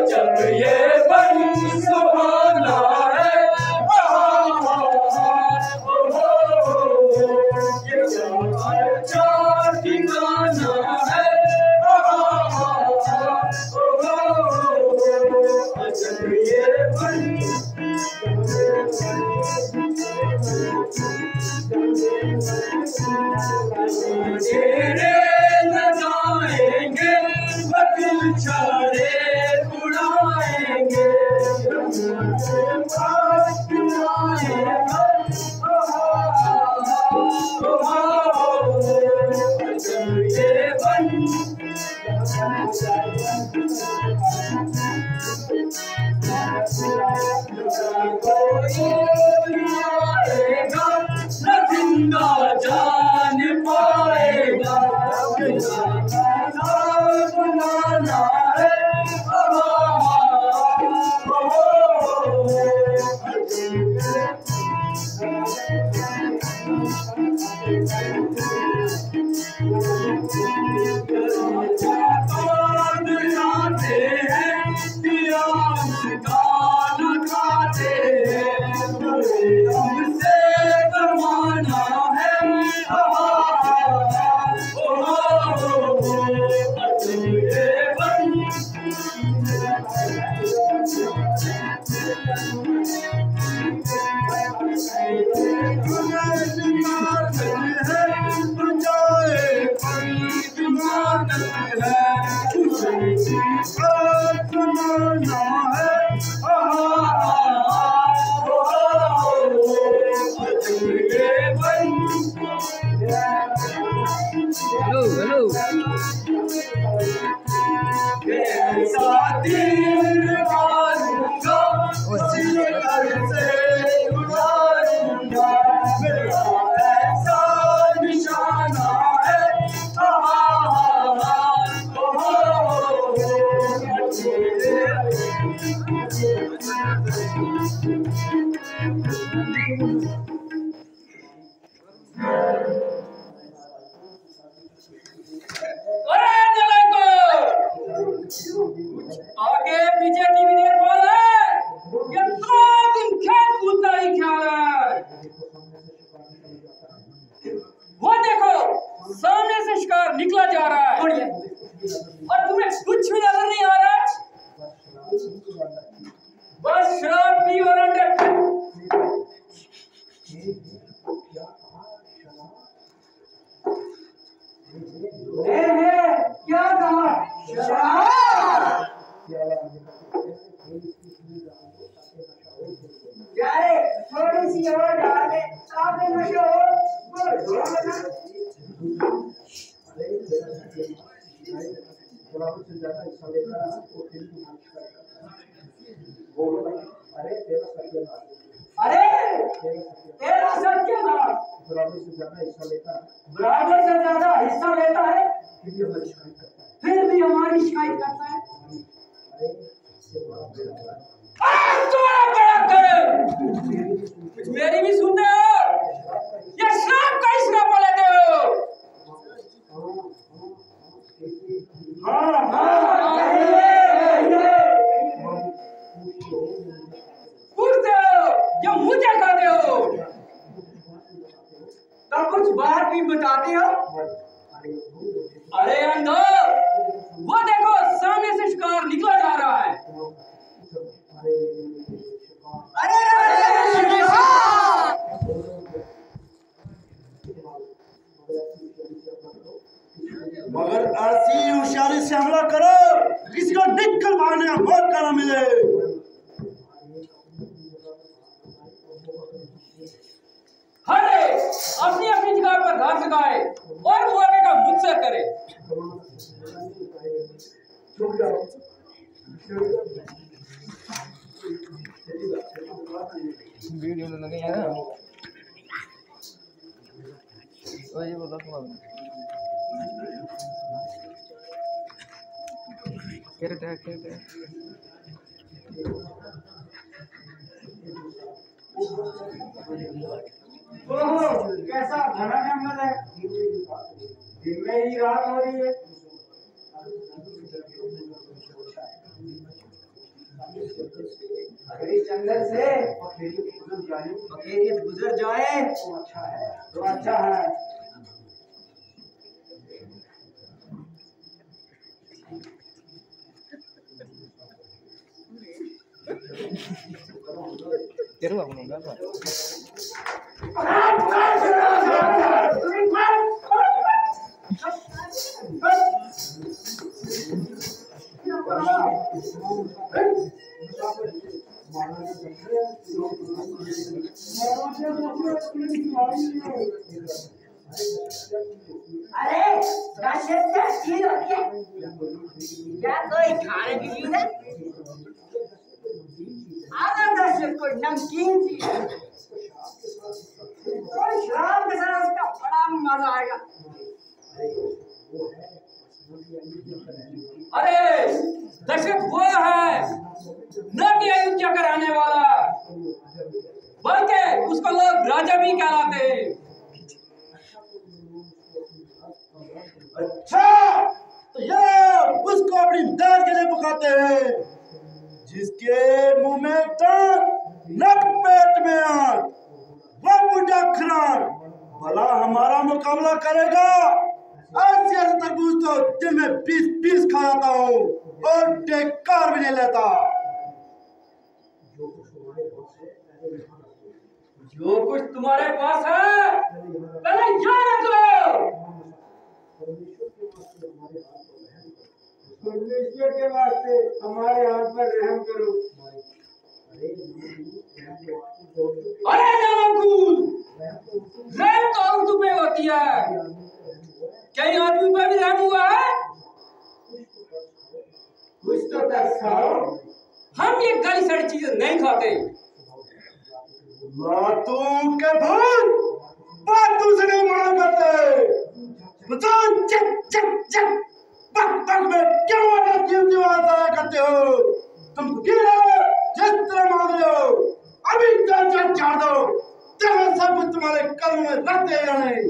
जब ये बन सुहाना है, ये चार ठिकाना है, जब ये बन तेरे लगाएंगे बदल छाड़े उड़ाएंगे, ये बन न जिंदा जान पाएगा, बनाना है खाते हैं, गाना खाते हैं, हमसे कमाना है, हेलो हेलो निशाना है, आगे पीछे टीवी देख वाला है, ये 2 दिन खेत कूदता ही ख्याल है। वो देखो सामने से शिकार निकला जा रहा है और तुम्हें कुछ भी नजर नहीं आ रहा है, बस शराब पी और अंडे। क्या कहा? शराब यारे थोड़ी सी और डाल दे, सामने नशा हो अरे तेरा सत्यानाश बराबर से ज्यादा हिस्सा लेता है, फिर भी हमारी शिकायत करता है। कुछ मेरी भी सुनते हो? ये शराब का इसका बोलते हो? हाँ पूछते हो या मुझे कहते हो? तो कुछ बात भी बताते हो? अरे अंधो, वो देखो सामने से शिकार निकला जा रहा है। अरे मगर ऐसी होशियारी से हमला करो किसी को निकल मारने का मौका न मिले। हरे अपनी अपनी जगह पर घात लगाए और मुआवजे का मुझसे करे। वीडियो में लगे यार तो ये बता क्या ओहो, कैसा घना जंगल है। दिन में ही रात हो रही है। अगर इस जंगल से बखेरियत गुजर जाए तो अच्छा है। Quiero alguno, ¿verdad? अरे राशिद क्या चीज होती है? क्या कोई खाने की चीज है? आधा राशिद कोई नमकीन चीज है। और शराब के साथ उसका बड़ा मजा आएगा। अरे दशरथ वो है न कि अयोध्या कराने वाला, बल्कि उसको लोग राजा भी कहलाते हैं। अच्छा, तो ये उसको अपनी दाद के लिए पुकारते हैं, जिसके मुंह में दांत न पेट में आग। वो बुढ़ा खरार भला हमारा मुकाबला करेगा? ऐसे तरबूज तो दिन में 20 खा जाता हूँ और टेकार भी नहीं लेता। जो कुछ तुम्हारे पास है पहले यहाँ रख लो। परमेश्वर के वास्ते हमारे हाथ पर रहम करो। अरे नामकुल, रहम तो उर्दू में होती है, कई आदमी पर भी रहम हुआ है? कुछ तो दर्शाओ। हम ये गली सड़ी चीजें नहीं खाते। लातों के भूत बात दूसरे मार करते। बताओ चक चक चक बक बक में क्यों अपना कीमती आवाज आया करते हो? तुम गिरो जिस तरह मार रहे हो, अभी जान चाड़ दो। तेरे सब कुछ तुम्हारे कदम में रखते या नहीं?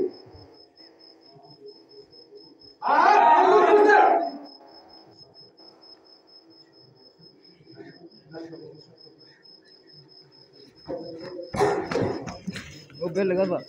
वो बेल लगा था।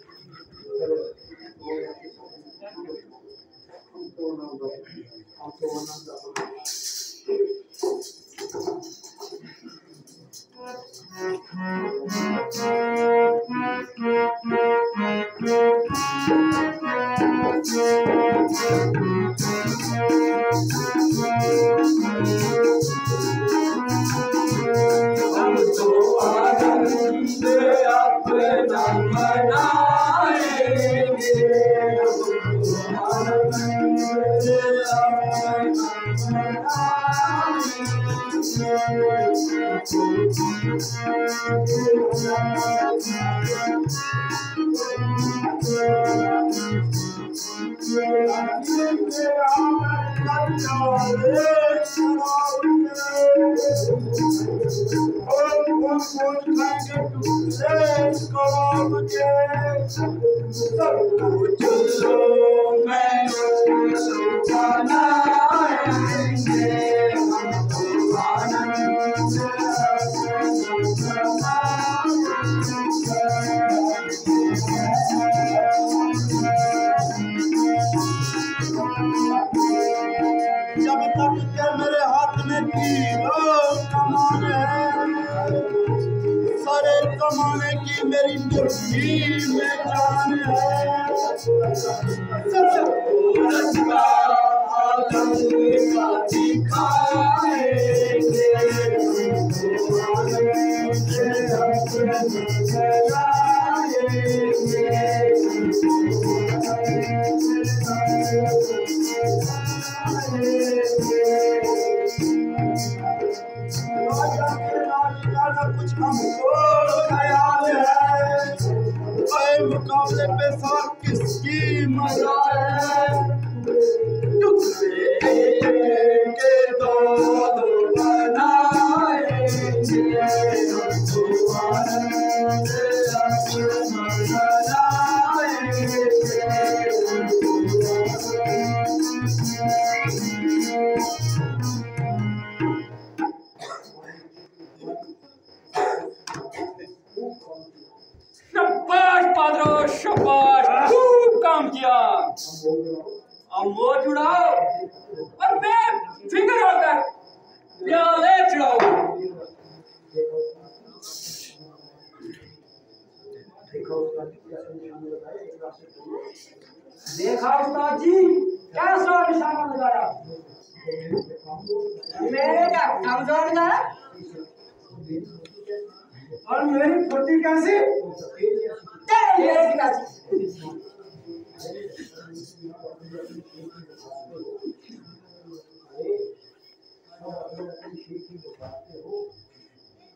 जब तक के मेरे हाथ में तीरों कमान है, सारे कमाने की मेरी मुट्ठी में जान है। सूरज का आलम का दिखाएंगे, कुछ हमको ख्याल है, मुकाबले पे साथ किसकी मजा है? टुकड़े के दो बनाएंगे, शाबाश पादरो, शाबाश, खूब काम किया। अब मोर जुड़ाओ और बेफिक्र होकर प्याले चढ़ाओ। देखा उस्ताद जी कैसा निशाना लगाया। मेरे का कमजोर ना और मेरी फुर्ती कैसी? तेरे कैसी।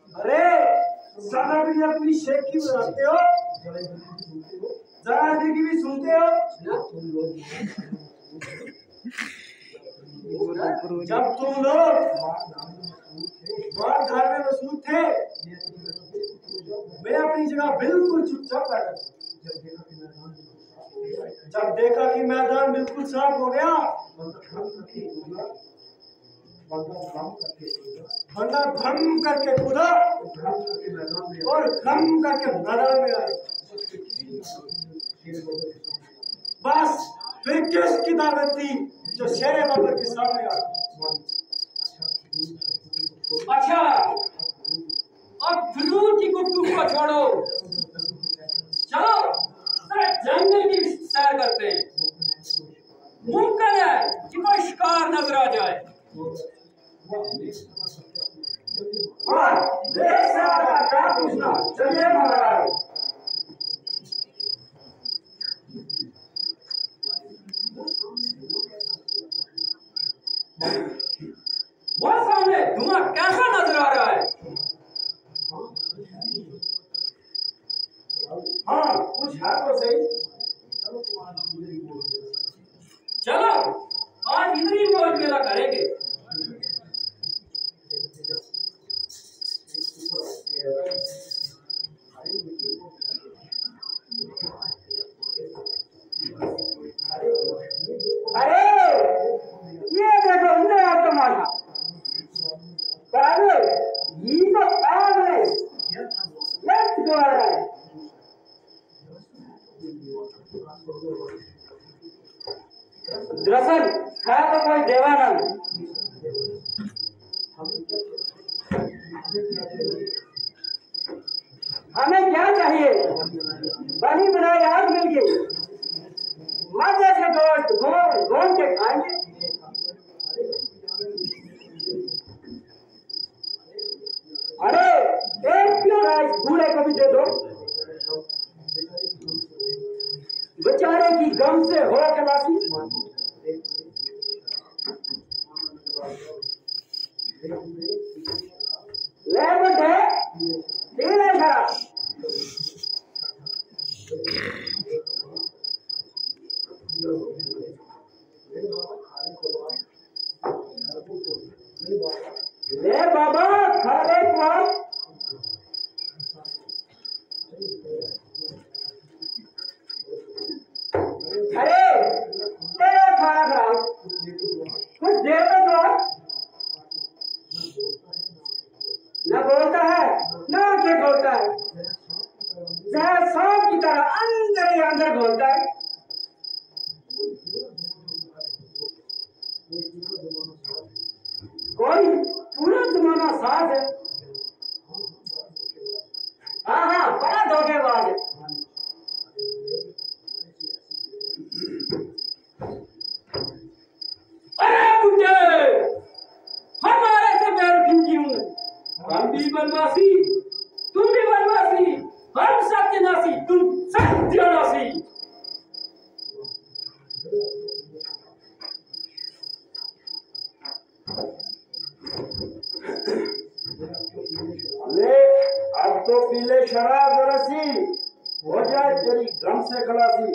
अरे सारा दिन अपनी शेख की बनाते हो, जरा की भी सुनते हो। जब तुम लोग बात घर में मसरूफ थे, मैं अपनी जगह बिल्कुल चुपचाप बैठा था। जब देखा कि मैदान बिल्कुल साफ हो गया, बंदा धम करके कूदा और धम करके मैदान में आया। बस फिर किसकी दावत थी जो शेरे बाबर के सामने आ। अच्छा, अब फिजूल की गुफ्तगू को छोड़ो, चलो जरा जंगल की सैर करते हैं। मुमकिन है कि कोई शिकार नजर आ जाए। हाँ, देख सकता क्या पूछना, चलिए महाराज। वो सामने धुआं कैसा नजर आ रहा है? हाँ, कुछ है तो सही। चलो आज इधरी मोल मेला करेंगे। अरे ये देखो उन्हें तमाशा। अरे ये तो आग नहीं, लेफ्ट जो आ रहा है। दरअसल है तो कोई देवानंद। हमें क्या चाहिए? बनी बनाई आग मिल गई, मजे से गोश्त घोल के खाएंगे। अरे एक किलो राइस बूढ़े को भी दे दो, बेचारे की गम से हो खलासी। ले बेटे, पी ले शराब। ले बाबा खा ले खाओ। अरे तेरा खाना खराब, कुछ देर में तो न बोलता है न आंखें खोलता है, जहर सांप की तरह अंदर ही अंदर घोलता है। कोई पूरा जमाना साथ है। हाँ हाँ, बड़ा धोखेबाज है। अरे बुड्ढे, हमारे से बेरुखी क्यों? हम भी बनवासी, तुम भी बनवासी, हम सत्यनाशी, तुम सत्यानाशी। ले अब तो पीले शराब रसी, हो जाए तेरी गम से खलासी।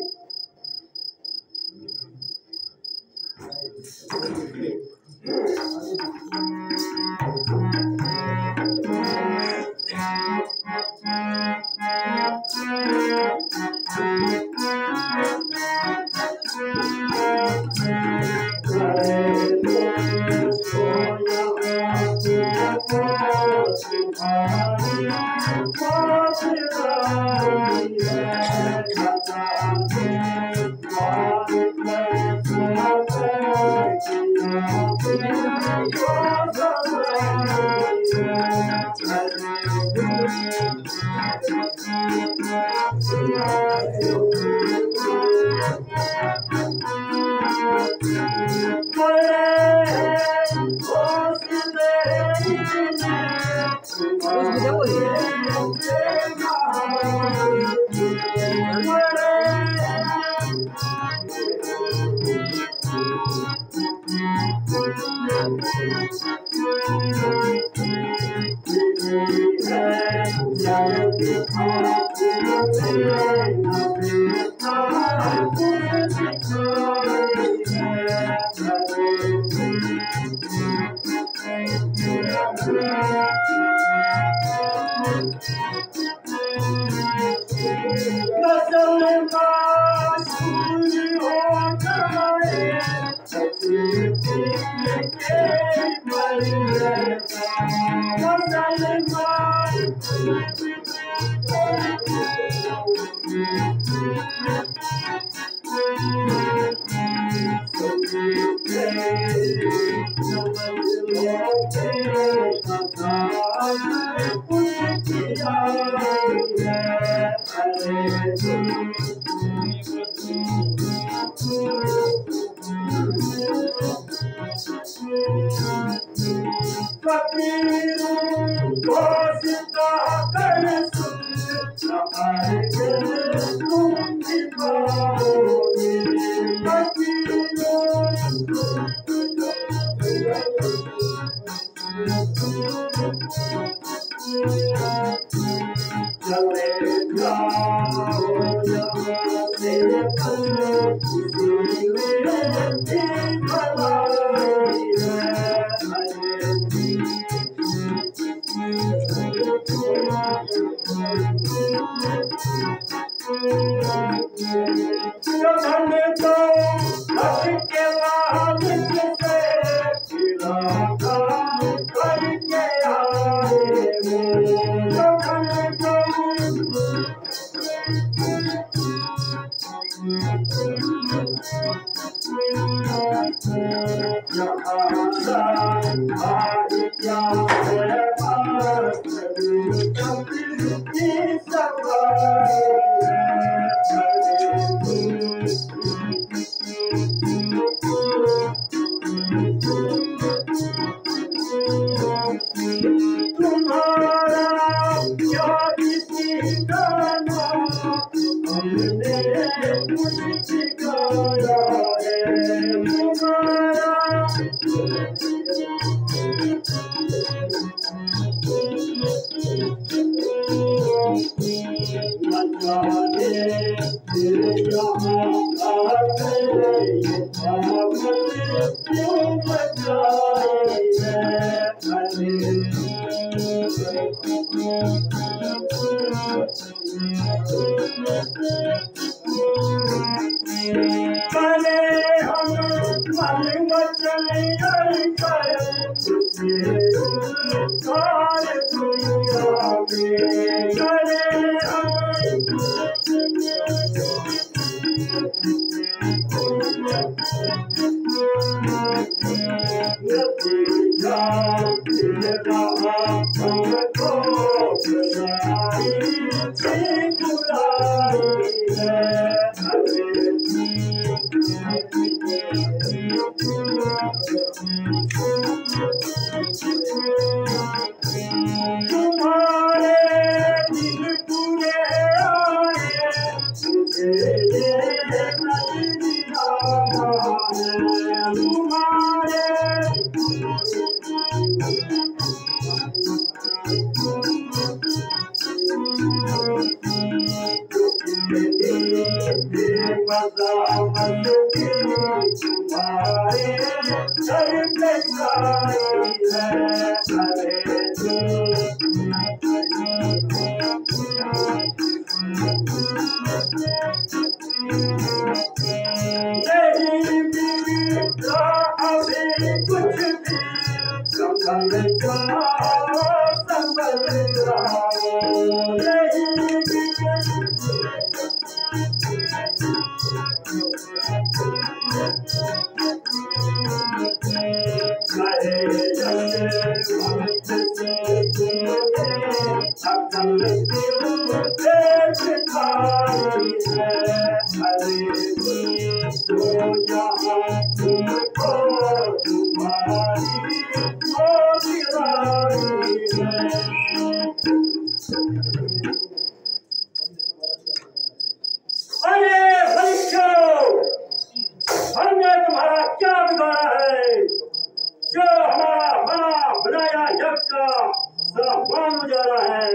संभल रहा अरे बच्चों, हमने तुम्हारा क्या बिगाड़ा है जो हमारा बना बनाया यज्ञ का सामान उजाला है।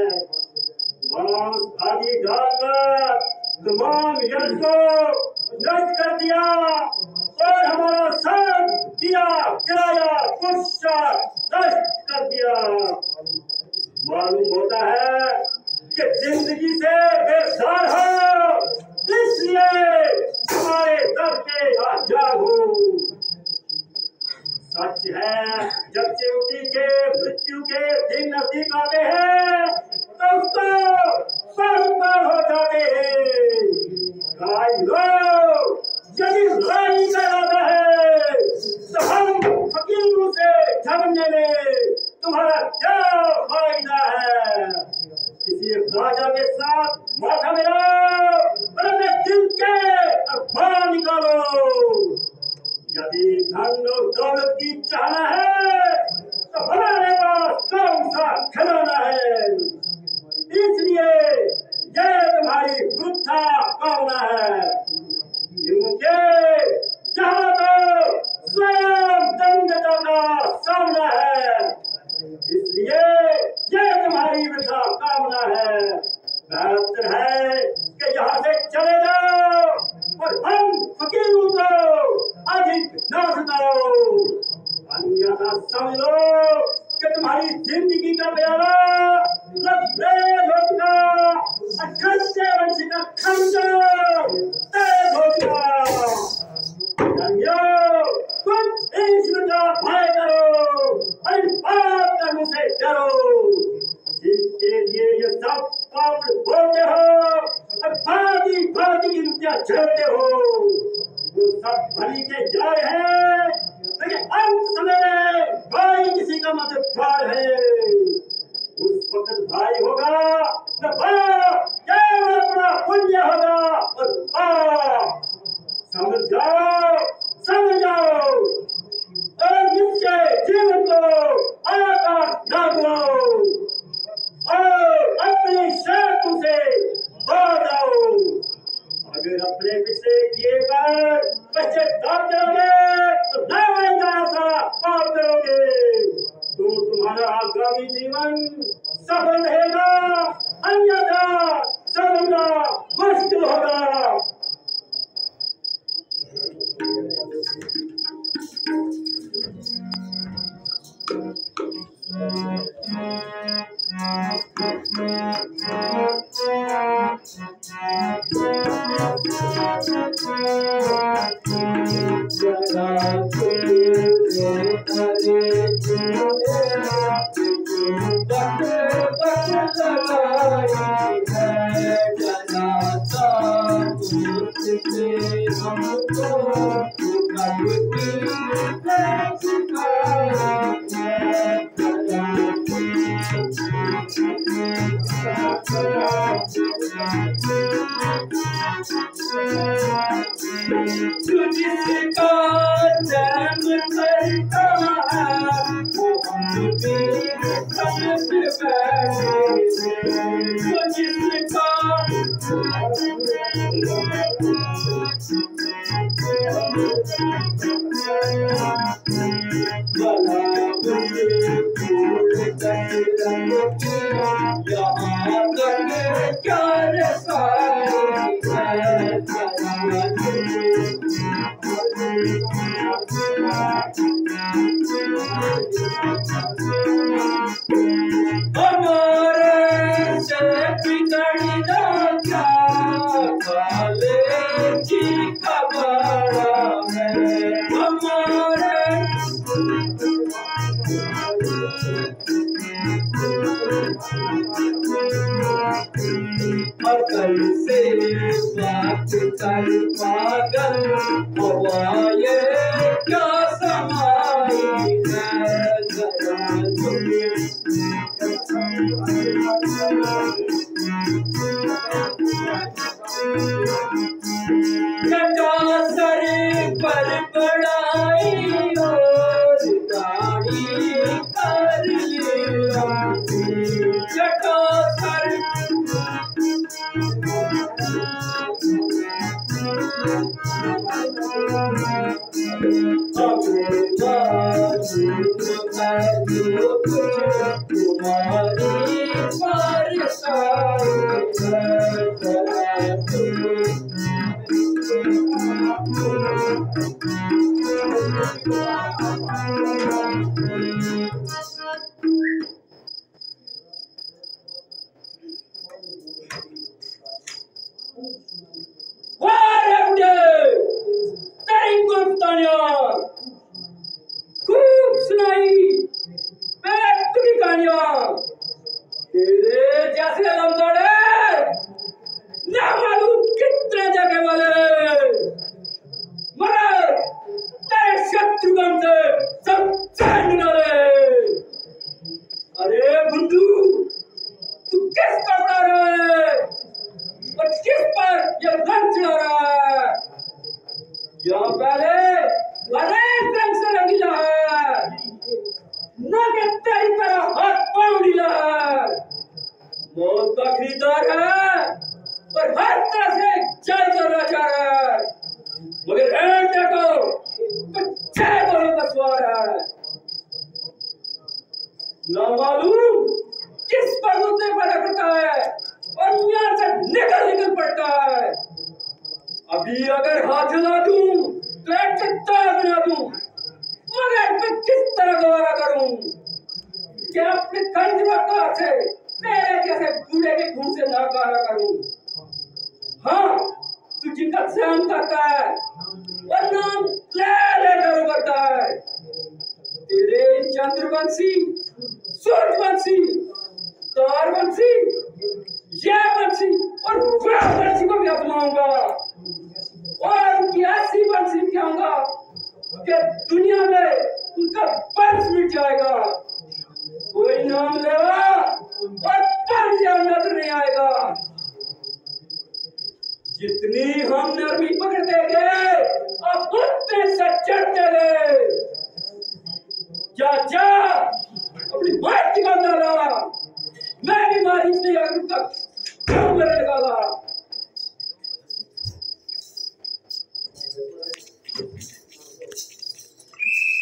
मांस आदि डालकर तमाम यज्ञ को नष्ट कर दिया और हमारा सब किया किराया पुष्ट नष्ट कर दिया। मालूम होता है कि जिंदगी से बेजार हो, इसलिए हमारे दर के आजाद हो। सच है, जब चिमटी के मृत्यु के दिन नजदीक आते हैं तो उसको सर पर हो जाते हैं। यदि लड़ाई का इरादा है तो हम फकीरों से झगड़ने में तुम्हारा क्या फायदा है। किसी राजा के साथ माथा मिलाओ और अपने दिल के अखबार निकालो। यदि धन और दौलत की चाहना है तो हमारे पास कौन सा खजाना है। इसलिए यह तुम्हारी वृथा कामना है, क्योंकि जहाँ तो स्वयं दंडता का सामना है, इसलिए यह तुम्हारी वृथा कामना है। बेहतर है कि यहाँ से चले जाओ और हम फकीरों को अधिक न सताओ, अन्यथा समझ लो कि तुम्हारी जिंदगी का प्याला लबरेज हो चुका, अखंडे वंश का खंडर तेज हो चुका। कुछ ईश्वर का भय करो और पाप करने से डरो, जिनके लिए ये सब पाप बोलते हो और भांति भांति की रुपया झेलते हो, वो सब भली के जा रहे हैं, लेकिन अंत समय में भाई किसी का मददगार है। उस वक्त भाई होगा न बाप, केवल अपना पुण्य होगा और पाप। समझ जाओ और निश्चय जीवन को आकाश न दो और अपनी शर्तों से बाहर आओ। अगर अपने पिछले किए पर पश्चाताप करोगे तो नामांजा सा पाप करोगे तो तुम्हारा आगामी जीवन सफल रहेगा, अन्यथा चलना मुश्किल होगा। जिसका जन्म करता है वो हम भी समझ बैठे, जिसका यहाँ तक क्या रसाई हमारे से बिगड़ी ना क्या काले की खबर है। हमारे अकल से बात कर पागल हवा ये क्या समाई है जरा जटा सर पर बड़ाई और दाढ़ी कर लिया जटा सर खूब सुनाई की कहानियां तेरे जैसे लंगड़े ना मालूम कितने जगह वाले मगर तेरे शत्रुघ्न से सब चैन निकाले। अरे बुंदू तू किस पर उड़ा रहा है और किस पर ये रंग चढ़ा रहा है? यहाँ पहले अनेक रंग से रंगीला है न कि तेरी तरह हाथ पांव ढीला है। मौत का खरीदार है और हर तरह से जल चलना चाह रहा है मगर ऐड देखो तो 6 घोड़ों का सवार है। ना मालूम किस पर्वत पर रखता है और यहाँ से निकल पड़ता है। अभी अगर हाथ हिला दूं तो एक चित्ता बना दूं मगर मैं किस तरह गवारा करूं क्या अपने कंज वक्त से तेरे जैसे बूढ़े के खून से ना गवारा करूं। हाँ तू जिनका ध्यान करता है और नाम ले कर करता है तेरे चंद्रवंशी सूर्यवंशी तारवंशी यह वंशी और वह वंशी को भी आजमाऊंगा और उनकी ऐसी वंशी भी आऊंगा कि दुनिया में उनका वंश मिट जाएगा। कोई नाम लेगा और वंश नजर नहीं आएगा। जितनी हम नरमी पकड़ते गए अब उतने से चढ़ते गए। जा अपनी मार की बात डाला मैं भी मारी इसलिए अगर तक क्यों मेरे निकाला